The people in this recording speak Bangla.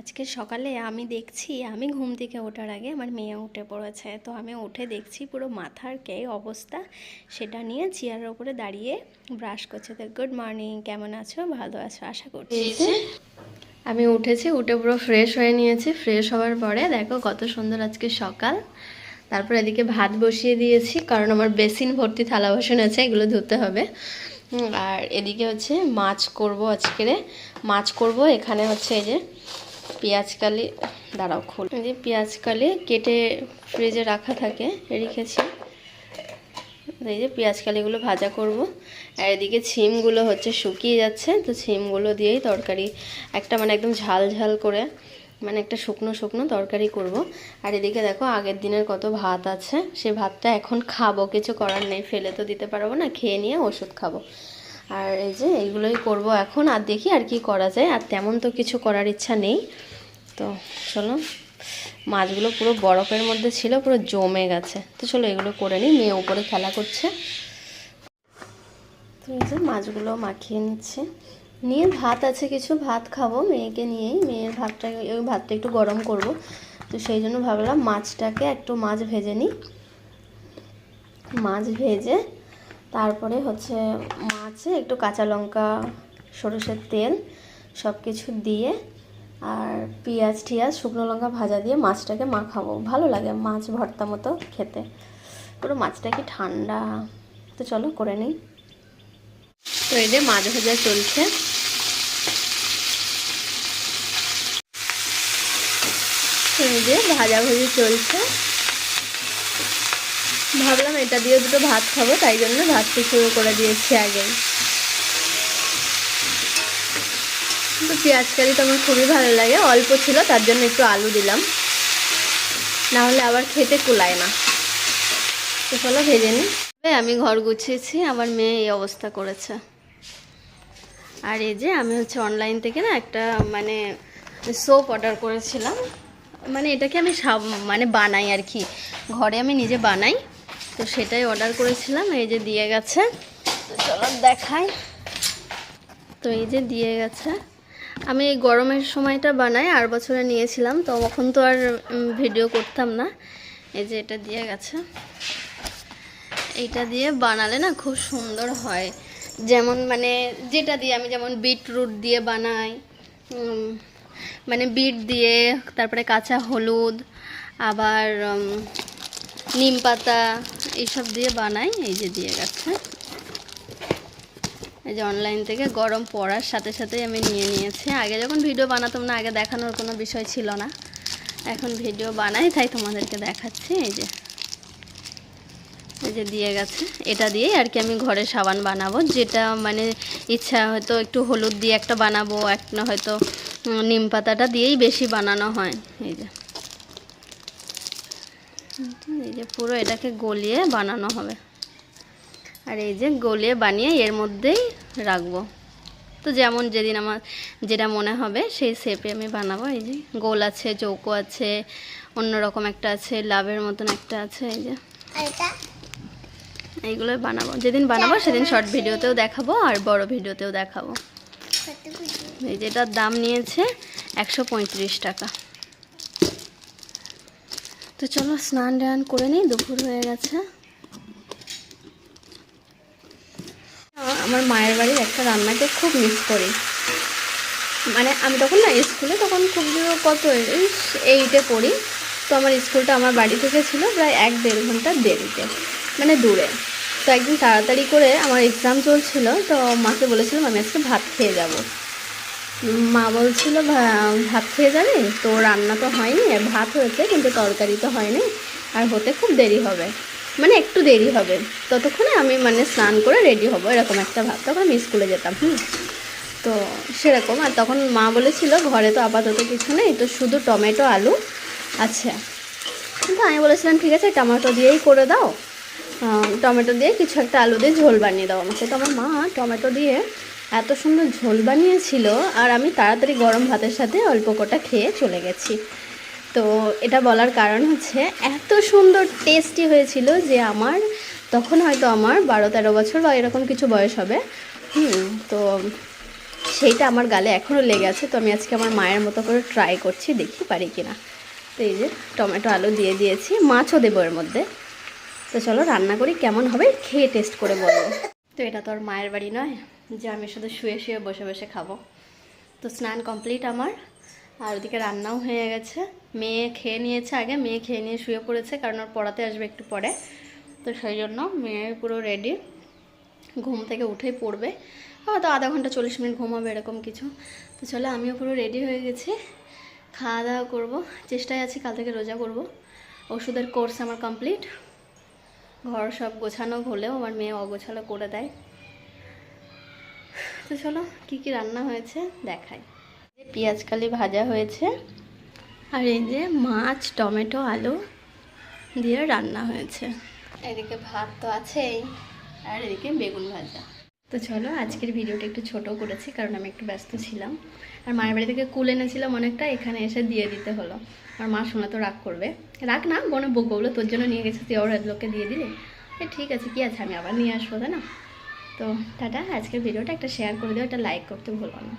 আজকে সকালে আমি দেখছি আমি ঘুম থেকে ওঠার আগে আমার মেয়ে উঠে পড়েছে, তো আমি উঠে দেখছি পুরো মাথার কে অবস্থা, সেটা নিয়ে চেয়ারের উপরে দাঁড়িয়ে ব্রাশ করছে। তো গুড মর্নিং, কেমন আছো? ভালো আছো আশা করছি। আমি উঠেছি, উঠে পুরো ফ্রেশ হয়ে নিয়েছি। ফ্রেশ হওয়ার পরে দেখো কত সুন্দর আজকে সকাল। তারপর এদিকে ভাত বসিয়ে দিয়েছি, কারণ আমার বেসিন ভর্তি থালা বাসন আছে, এগুলো ধুতে হবে। আর এদিকে হচ্ছে মাছ করব, আজকেরে মাছ করব। এখানে হচ্ছে এই যে পেঁয়াজকালি, দাঁড়াও খোল, এই যে পেঁয়াজকালি কেটে ফ্রিজে রাখা থাকে, রেখেছি। এই যে পেঁয়াজকালিগুলো ভাজা করব। আর এদিকে ছিমগুলো হচ্ছে শুকিয়ে যাচ্ছে, তো ছিমগুলো দিয়েই তরকারি একটা মানে একদম ঝাল ঝাল করে, মানে একটা শুকনো শুকনো তরকারি করব। আর এদিকে দেখো আগের দিনের কত ভাত আছে, সে ভাতটা এখন খাবো, কিছু করার নেই, ফেলে তো দিতে পারবো না, খেয়ে নিয়ে ওষুধ খাবো। আর এই যে এইগুলোই করব এখন, আর দেখি আর কি করা যায়। আর তেমন তো কিছু করার ইচ্ছা নেই। তো চলো, মাছগুলো পুরো বরফের মধ্যে ছিল, পুরো জমে গেছে। তো চলো এগুলো করে নিই, মেয়ে উপরে খেলা করছে। তো এই যে মাছগুলো মাখিয়ে নিচ্ছে, নিয়ে ভাত আছে কিছু, ভাত খাবো মেয়েকে নিয়েই। মেয়ের ভাতটা, ওই ভাতটা একটু গরম করব, তো সেই জন্য ভাবলাম মাছটাকে একটু মাছ ভেজে নিই। মাছ ভেজে তারপরে হচ্ছে মাছে একটু কাঁচা লঙ্কা, সরষের তেল সব কিছু দিয়ে, আর পেঁয়াজ টিয়াজ শুকনো লঙ্কা ভাজা দিয়ে মাছটাকে মাখাবো। ভালো লাগে মাছ ভর্তা মতো খেতে, পুরো মাছটা কি ঠান্ডা। তো চলো করে নিই। তো এই যে মাছ ভাজা চলছে, এই যে ভাজাভুজি চলছে। ভাবলাম এটা দিয়ে দুটো ভাত খাবো, তাই জন্য ভাতটা শুরু করে দিয়েছি আগে। তো পেঁয়াজ কারি তো আমার খুবই ভালো লাগে, অল্প ছিল তার জন্য একটু আলু দিলাম, না হলে আবার খেতে কুলায় না। তো চলো ভেজে নিই। আমি ঘর গুছিয়েছি, আমার মেয়ে এই অবস্থা করেছে। আর এই যে আমি হচ্ছে অনলাইন থেকে না একটা মানে সোপ অর্ডার করেছিলাম, মানে এটাকে আমি মানে বানাই আর কি, ঘরে আমি নিজে বানাই। তো সেটাই অর্ডার করেছিলাম, এই যে দিয়ে গেছে। তো চলো দেখাই। তো এই যে দিয়ে গেছে। আমি এই গরমের সময়টা বানাই, আর বছরে নিয়েছিলাম, তো তখন তো আর ভিডিও করতাম না। এই যে এটা দিয়ে গেছে, এইটা দিয়ে বানালে না খুব সুন্দর হয়। যেমন মানে যেটা দিয়ে আমি, যেমন বিটরুট দিয়ে বানাই, মানে বিট দিয়ে, তারপরে কাঁচা হলুদ, আবার নিম পাতা, এইসব দিয়ে বানাই। এই যে দিয়ে গেছে, এই যে অনলাইন থেকে গরম পড়ার সাথে সাথেই আমি নিয়ে নিয়েছি। আগে যখন ভিডিও বানাতাম না, আগে দেখানোর কোনো বিষয় ছিল না, এখন ভিডিও বানাই তাই তোমাদেরকে দেখাচ্ছি। এই যে দিয়ে গেছে, এটা দিয়েই আর কি আমি ঘরে সাবান বানাবো, যেটা মানে ইচ্ছা, হয়তো একটু হলুদ দিয়ে একটা বানাবো, একটা হয়তো নিম পাতাটা দিয়েই বেশি বানানো হয়। এই যে পুরো এটাকে গলিয়ে বানানো হবে। আর এই যে গলিয়ে বানিয়ে এর মধ্যেই রাখবো। তো যেমন যেদিন আমার যেটা মনে হবে সেই শেপে আমি বানাবো। এই যে গোল আছে, চৌকো আছে, অন্যরকম একটা আছে, লাভের মতন একটা আছে। এই যে এইগুলোই বানাবো, যেদিন বানাবো সেদিন শর্ট ভিডিওতেও দেখাবো আর বড় ভিডিওতেও দেখাবো। এই যেটার দাম নিয়েছে 135 টাকা। তো চলো স্নান টান করে নিই, দুপুর হয়ে গেছে। আমার মায়ের বাড়ির একটা রান্নাকে খুব মিস করি। মানে আমি তখন না স্কুলে, তখন খুব কত 8-এ পড়ি, তো আমার স্কুলটা আমার বাড়ি থেকে ছিল প্রায় 1-1.5 ঘন্টার দেরিতে, মানে দূরে। তো একদিন তাড়াতাড়ি করে আমার এক্সাম চলছিল, তো মাকে বলেছিলাম আমি আজকে ভাত খেয়ে যাব। মা বলছিল ভাত খেয়ে যাবি, তো রান্না তো হয়নি, ভাত হয়েছে কিন্তু তরকারি তো হয়নি, আর হতে খুব দেরি হবে, মানে একটু দেরি হবে, ততক্ষণে আমি মানে স্নান করে রেডি হব, এরকম একটা ভাব। তখন আমি স্কুলে যেতাম, তো সেরকম। আর তখন মা বলেছিল ঘরে তো আপাতত কিছু নেই, তো শুধু টমেটো আলু আছে। কিন্তু আমি বলেছিলাম ঠিক আছে টমেটো দিয়েই করে দাও, টমেটো দিয়ে কিছু একটা আলু দিয়ে ঝোল বানিয়ে দাও আমাকে। তো আমার মা টমেটো দিয়ে এত সুন্দর ঝোল বানিয়েছিল, আর আমি তাড়াতাড়ি গরম ভাতের সাথে অল্প কটা খেয়ে চলে গেছি। তো এটা বলার কারণ হচ্ছে এত সুন্দর টেস্টি হয়েছিল যে আমার তখন হয়তো আমার 12-13 বছর বা এরকম কিছু বয়স হবে। তো সেইটা আমার গালে এখনও লেগে আছে। তো আমি আজকে আমার মায়ের মতো করে ট্রাই করছি, দেখি পারি কিনা। তো এই যে টমেটো আলু দিয়ে দিয়েছি, মাছও দেবো এর মধ্যে। তো চলো রান্না করি, কেমন হবে খেয়ে টেস্ট করে বলবো। তো এটা তো আর মায়ের বাড়ি নয় যে আমি শুধু শুয়ে শুয়ে বসে বসে খাবো। তো স্নান কমপ্লিট আমার, আর ওদিকে রান্নাও হয়ে গেছে। মেয়ে খেয়ে নিয়েছে আগে, মেয়ে খেয়ে নিয়ে শুয়ে পড়েছে, কারণ ওর পড়াতে আসবে একটু পরে। তো সেই জন্য মেয়ে পুরো রেডি, ঘুম থেকে উঠেই পড়বে, হয়তো আধা ঘন্টা 40 মিনিট ঘুমাবে এরকম কিছু। তো চলো আমিও পুরো রেডি হয়ে গেছি, খাওয়া দাওয়া করবো। চেষ্টায় আছি কাল থেকে রোজা করব। ওষুধের কোর্স আমার কমপ্লিট, ঘর সব গোছানো হলেও আমার মেয়ে অগোছালো করে দেয়। তো চলো কী কী রান্না হয়েছে দেখাই। পেঁয়াজ কালি ভাজা হয়েছে, আর এই যে মাছ টমেটো আলু দিয়ে রান্না হয়েছে। এদিকে ভাত তো আছেই, আর এদিকে বেগুন ভাজা। তো চলো আজকের ভিডিওটা একটু ছোট করেছি, কারণ আমি একটু ব্যস্ত ছিলাম। আর মায়ের বাড়ি থেকে কুল এনেছিলাম অনেকটা, এখানে এসে দিয়ে দিতে হলো। আর মা শোনা তো রাগ করবে, রাগ না বনে বকবো, তোর জন্য নিয়ে গেছে তুই ওর লোককে দিয়ে দিলি। ঠিক আছে, কি আছে, আমি আবার নিয়ে আসবো, তাই না? তো টাটা, আজকের ভিডিওটা একটা শেয়ার করে দিও, একটা লাইক করতে ভুলবো না।